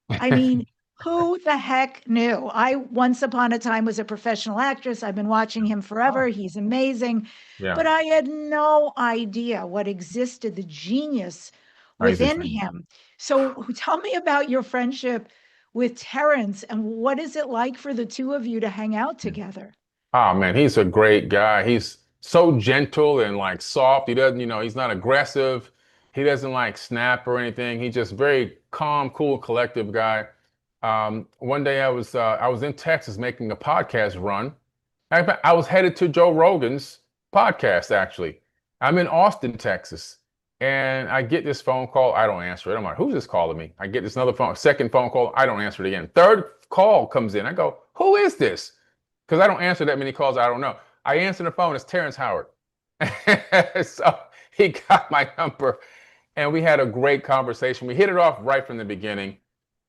I mean, who the heck knew? I once upon a time was a professional actress. I've been watching him forever. Oh, He's amazing. yeah. But I had no idea what existed, the genius He's a within genius. him. So tell me about your friendship with Terrence and what is it like for the two of you to hang out together? Oh man, he's a great guy. He's so gentle and like soft. He doesn't, he's not aggressive. He doesn't like snap or anything. He's just very calm, cool, collective guy. One day I was in Texas making a podcast run. In fact, I was headed to Joe Rogan's podcast actually. I'm in Austin, Texas, and I get this phone call. I don't answer it. I'm like, who's this calling me? I get this second phone call. I don't answer it again. Third call comes in. I go, who is this? Because I don't answer that many calls. I don't know. I answer the phone. It's Terrence Howard. So he got my number and we had a great conversation. We hit it off right from the beginning.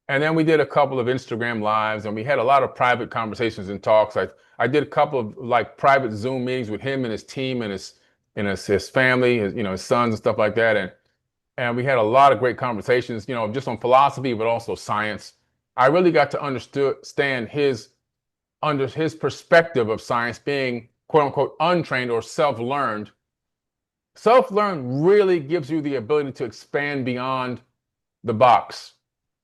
And then we did a couple of Instagram lives and we had a lot of private conversations and talks. I did a couple of like private Zoom meetings with him and his team and his family, his sons and stuff like that. And we had a lot of great conversations, just on philosophy, but also science. I really got to understand under his perspective of science being quote unquote untrained or self-learned. Self-learned really gives you the ability to expand beyond the box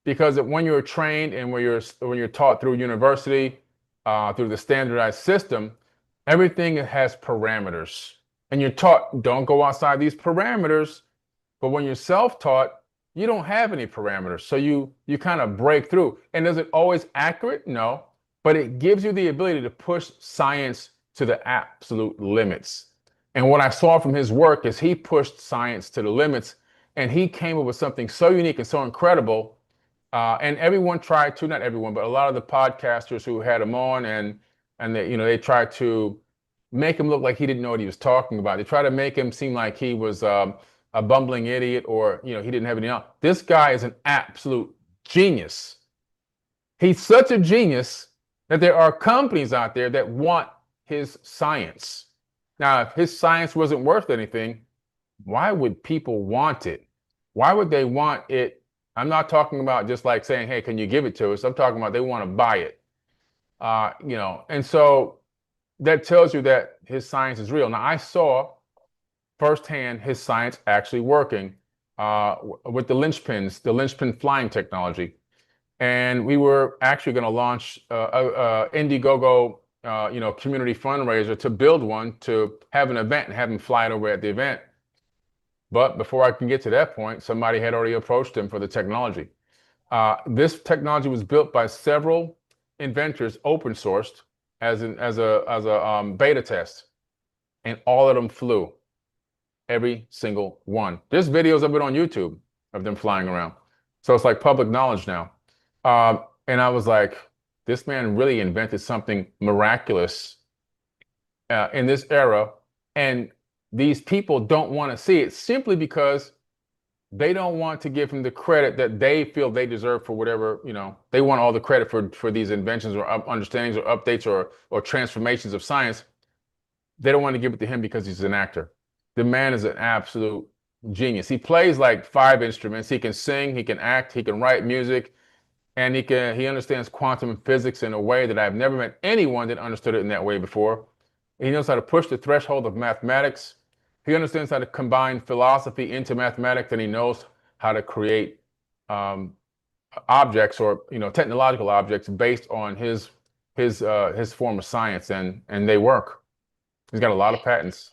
because when you're trained and when you're taught through university, through the standardized system, everything has parameters and you're taught don't go outside these parameters. But when you're self-taught, you don't have any parameters. So you kind of break through. And is it always accurate? No. But it gives you the ability to push science to the absolute limits. And what I saw from his work is he pushed science to the limits and he came up with something so unique and so incredible. And everyone tried to, not everyone, but a lot of the podcasters who had him on and they tried to make him look like he didn't know what he was talking about. They tried to make him seem like he was a bumbling idiot or, he didn't have any knowledge. This guy is an absolute genius. He's such a genius that there are companies out there that want his science. Now, if his science wasn't worth anything, why would people want it? Why would they want it? I'm not talking about just like saying, hey, can you give it to us? I'm talking about they want to buy it. And so that tells you that his science is real. Now, I saw firsthand his science actually working with the linchpins, the linchpin flying technology. And we were actually going to launch a Indiegogo, community fundraiser to build one to have an event and have him fly it over at the event. But before I can get to that point, somebody had already approached him for the technology. This technology was built by several inventors, open sourced as a beta test, and all of them flew. Every single one. There's videos of it on YouTube of them flying around, so it's like public knowledge now. And I was like, this man really invented something miraculous in this era, and these people don't want to see it simply because they don't want to give him the credit that they feel they deserve for whatever, they want all the credit for these inventions or understandings or updates or transformations of science. They don't want to give it to him because he's an actor. The man is an absolute genius. He plays like 5 instruments. He can sing, he can act, he can write music, and he understands quantum physics in a way that I've never met anyone that understood it in that way before. He knows how to push the threshold of mathematics. He understands how to combine philosophy into mathematics, and he knows how to create objects or technological objects based on his form of science, and they work. He's got a lot of patents.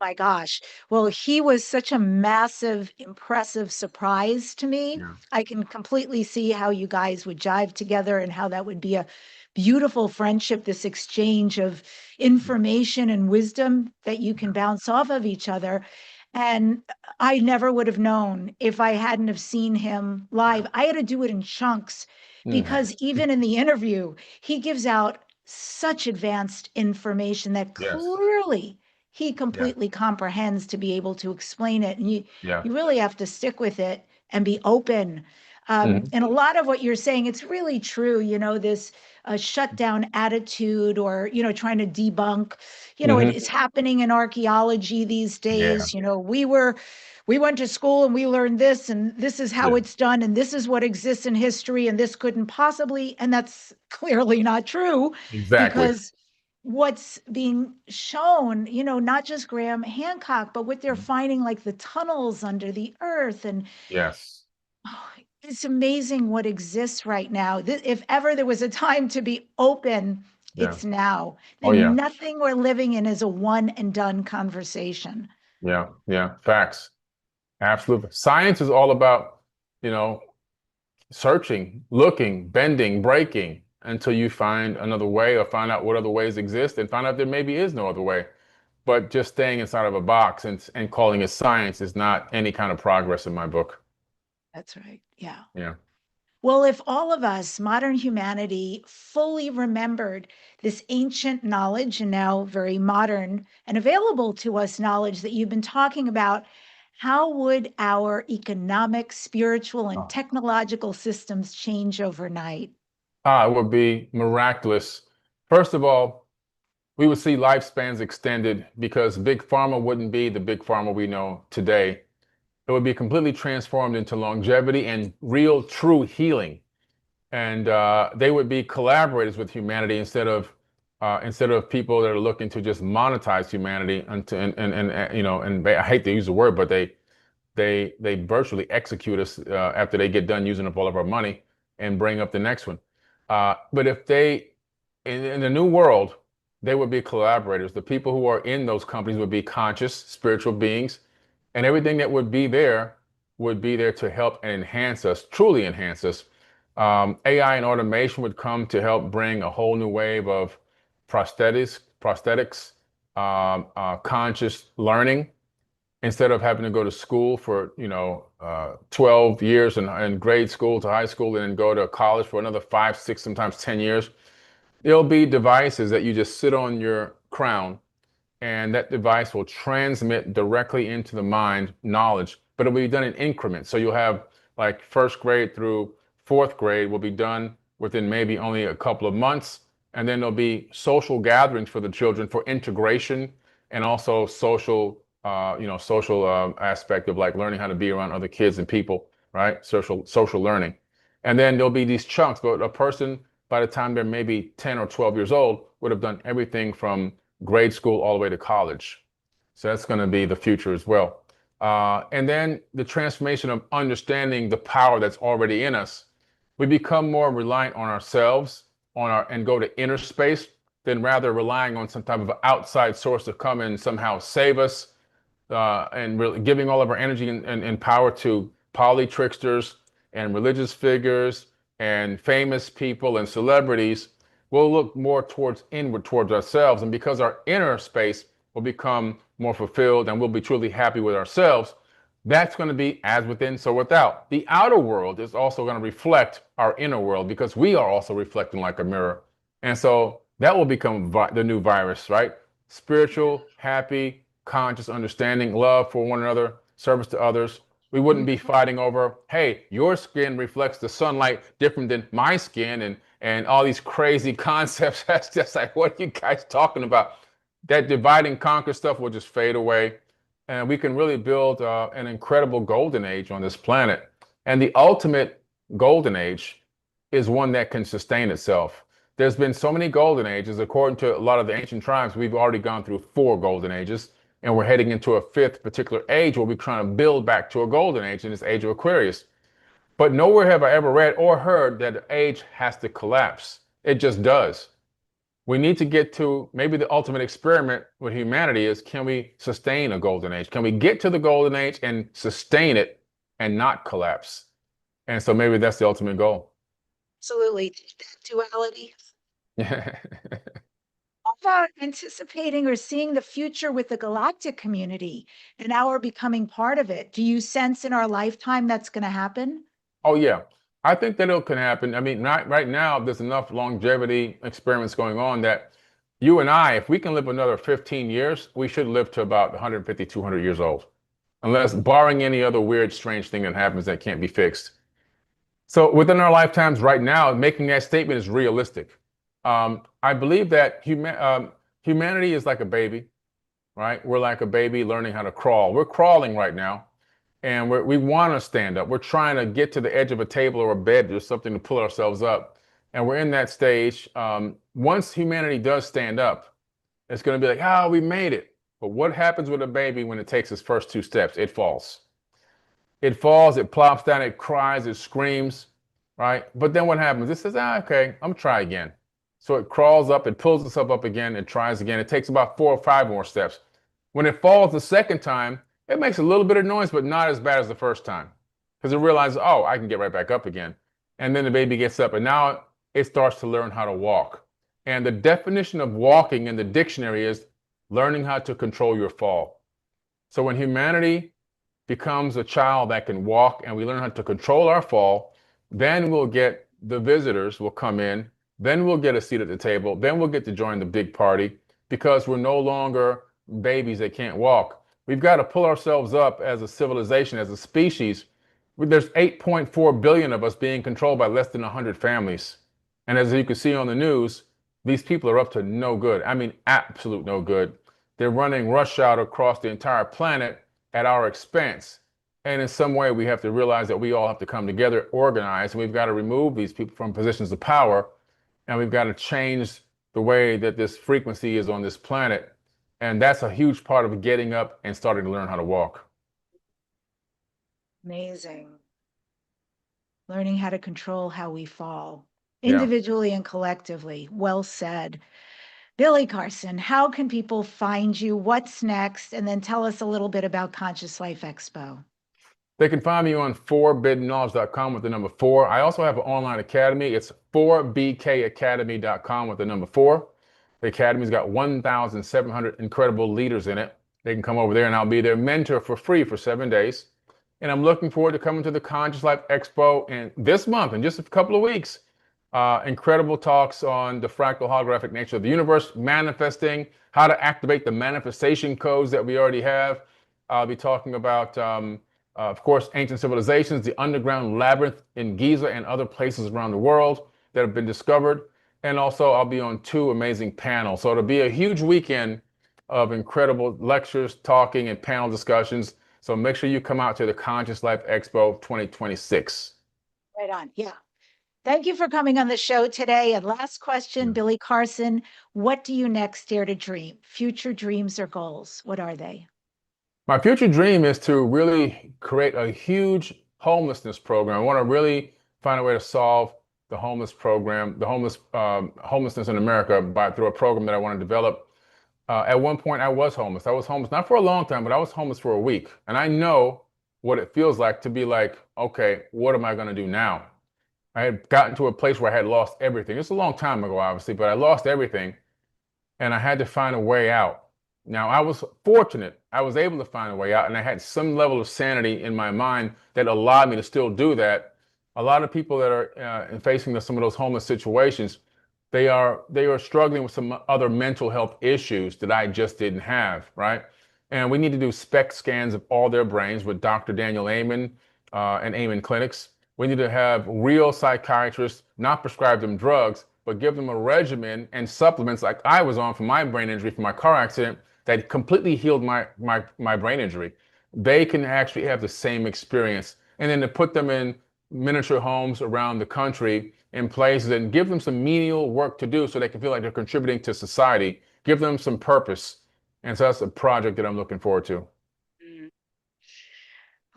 My gosh. Well, he was such a massive, impressive surprise to me. Yeah. I can completely see how you guys would jive together and how that would be a beautiful friendship, this exchange of information and wisdom that you can bounce off of each other. And I never would have known if I hadn't have seen him live. I had to do it in chunks Mhm. because even in the interview, he gives out such advanced information that Yes. clearly he Yeah. completely comprehends to be able to explain it. And you Yeah. you really have to stick with it and be open. Mhm. And a lot of what you're saying, it's really true. This shutdown attitude, or trying to debunk. Mhm. It's happening in archaeology these Yeah. days. We went to school and we learned this, and this is how Yeah. it's done, and this is what exists in history, and this couldn't possibly, and that's clearly not true, Exactly. because what's being shown, not just Graham Hancock, but what they're finding, like the tunnels under the earth. And Yes. oh, it's amazing what exists right now. If ever there was a time to be open, Yeah. it's now. Oh And yeah. nothing we're living in is a one and done conversation. Yeah. Yeah. Facts. Absolutely. Science is all about, you know, searching, looking, bending, breaking until you find another way or find out what other ways exist and find out there maybe is no other way. But just staying inside of a box and calling it science is not any kind of progress in my book. That's right. Yeah. Yeah. Well, if all of us, modern humanity, fully remembered this ancient knowledge and now very modern and available to us knowledge that you've been talking about, how would our economic, spiritual, and Oh. technological systems change overnight? It would be miraculous. First of all, we would see lifespans extended because big pharma wouldn't be the big pharma we know today. It would be completely transformed into longevity and real, true healing. And they would be collaborators with humanity instead of people that are looking to just monetize humanity and I hate to use the word, but they virtually execute us after they get done using up all of our money and bring up the next one. But if they in the new world, they would be collaborators. The people who are in those companies would be conscious, spiritual beings, and everything that would be there to help and enhance us, truly enhance us. AI and automation would come to help bring a whole new wave of prosthetics, conscious learning. Instead of having to go to school for 12 years and grade school to high school and then go to college for another 5, 6, sometimes 10 years, there'll be devices that you just sit on your crown, and that device will transmit directly into the mind knowledge, but it'll be done in increments. So you'll have like first grade through fourth grade will be done within maybe only a couple of months, And then there'll be social gatherings for the children for integration and also social, social aspect of like learning how to be around other kids and people, right? Social learning. And then there'll be these chunks, but a person by the time they're maybe 10 or 12 years old would have done everything from grade school all the way to college. So that's going to be the future as well. And then the transformation of understanding the power that's already in us. We become more reliant on ourselves, and go to inner space, than rather relying on some type of outside source to come and somehow save us, and really giving all of our energy and power to poly tricksters and religious figures and famous people and celebrities. We'll look more towards inward towards ourselves, and because our inner space will become more fulfilled and we'll be truly happy with ourselves, that's going to be as within, so without. The outer world is also going to reflect our inner world because we are also reflecting like a mirror. And so that will become the new virus, right? Spiritual, happy, conscious understanding, love for one another, service to others. We wouldn't be fighting over, hey, your skin reflects the sunlight different than my skin, and all these crazy concepts. That's just like, what are you guys talking about? That divide and conquer stuff will just fade away. And we can really build an incredible golden age on this planet. And the ultimate golden age is one that can sustain itself. There's been so many golden ages. According to a lot of the ancient tribes, we've already gone through 4 golden ages, and we're heading into a 5th particular age where we're trying to build back to a golden age in this age of Aquarius. But nowhere have I ever read or heard that the age has to collapse. It just does. We need to get to maybe the ultimate experiment with humanity is, can we sustain a golden age? Can we get to the golden age and sustain it and not collapse? And so maybe that's the ultimate goal. Absolutely. That duality. Yeah. How about anticipating or seeing the future with the galactic community and now we're becoming part of it? Do you sense in our lifetime that's going to happen? Oh, yeah. I think that it can happen. I mean, not right now, there's enough longevity experiments going on that you and I, if we can live another 15 years, we should live to about 150, 200 years old, unless barring any other weird, strange thing that happens that can't be fixed. So within our lifetimes right now, making that statement is realistic. I believe that humanity is like a baby, right? We're like a baby learning how to crawl. We're crawling right now, and we want to stand up. We're trying to get to the edge of a table or a bed or something to pull ourselves up. And we're in that stage. Once humanity does stand up, it's going to be like, oh, we made it. But what happens with a baby when it takes its first 2 steps? It falls. It falls, it plops down, it cries, it screams, right? But then what happens? It says, okay, I'm gonna try again. So it crawls up, it pulls itself up again, it tries again. It takes about 4 or 5 more steps. When it falls the second time, it makes a little bit of noise, but not as bad as the first time. Because it realizes, oh, I can get right back up again. And then the baby gets up, and now it starts to learn how to walk. And the definition of walking in the dictionary is learning how to control your fall. So when humanity becomes a child that can walk and we learn how to control our fall, then we'll get the visitors will come in, then we'll get a seat at the table, then we'll get to join the big party because we're no longer babies that can't walk. We've got to pull ourselves up as a civilization, as a species. There's 8.4 billion of us being controlled by less than 100 families. And as you can see on the news, these people are up to no good. I mean, absolute no good. They're running rush hour across the entire planet at our expense. And in some way, we have to realize that we all have to come together, organize, and we've got to remove these people from positions of power. And we've got to change the way that this frequency is on this planet. And that's a huge part of getting up and starting to learn how to walk. Amazing. Learning how to control how we fall, Yeah. individually and collectively. Well said. Billy Carson, how can people find you? What's next? And then tell us a little bit about Conscious Life Expo. They can find me on fourbiddeknowledge.com with the number 4. I also have an online academy. It's 4bkacademy.com with the number 4. The academy's got 1,700 incredible leaders in it. They can come over there and I'll be their mentor for free for 7 days. And I'm looking forward to coming to the Conscious Life Expo this month, in just a couple of weeks. Incredible talks on the fractal holographic nature of the universe, manifesting, how to activate the manifestation codes that we already have. I'll be talking about, of course, ancient civilizations, the underground labyrinth in Giza and other places around the world that have been discovered. And also, I'll be on 2 amazing panels. So it'll be a huge weekend of incredible lectures, talking, and panel discussions. So make sure you come out to the Conscious Life Expo 2026. Right on. Yeah. Thank you for coming on the show today. And last question, Billy Carson, what do you next dare to dream? Future dreams or goals? What are they? My future dream is to really create a huge homelessness program. I want to really find a way to solve the homelessness in America through a program that I want to develop. At one point, I was homeless. I was homeless not for a long time, but I was homeless for a week, and I know what it feels like to be like, okay, what am I going to do now? I had gotten to a place where I had lost everything. It's a long time ago, obviously, but I lost everything and I had to find a way out. Now, I was fortunate. I was able to find a way out, and I had some level of sanity in my mind that allowed me to still do that. A lot of people that are facing some of those homeless situations, they are struggling with some other mental health issues that I just didn't have, right? And we need to do SPECT scans of all their brains with Dr. Daniel Amen and Amen Clinics. We need to have real psychiatrists not prescribe them drugs, but give them a regimen and supplements like I was on for my brain injury from my car accident that completely healed my brain injury. They can actually have the same experience. And then to put them in miniature homes around the country in places and give them some menial work to do so they can feel like they're contributing to society, give them some purpose. And so that's a project that I'm looking forward to.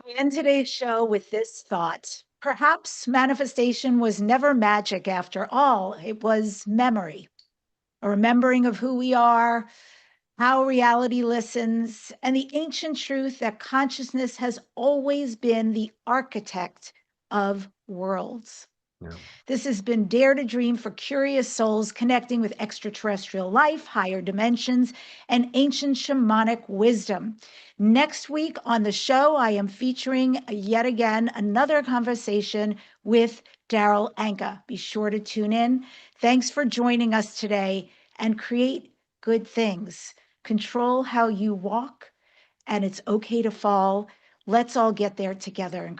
We end today's show with this thought. Perhaps manifestation was never magic after all. It was memory, a remembering of who we are, how reality listens, and the ancient truth that consciousness has always been the architect of worlds. Yeah. This has been Dare to Dream for curious souls connecting with extraterrestrial life, higher dimensions, and ancient shamanic wisdom. Next week on the show, I am featuring yet again another conversation with Daryl Anka. Be sure to tune in. Thanks for joining us today, and create good things. Control how you walk, and it's okay to fall. Let's all get there together and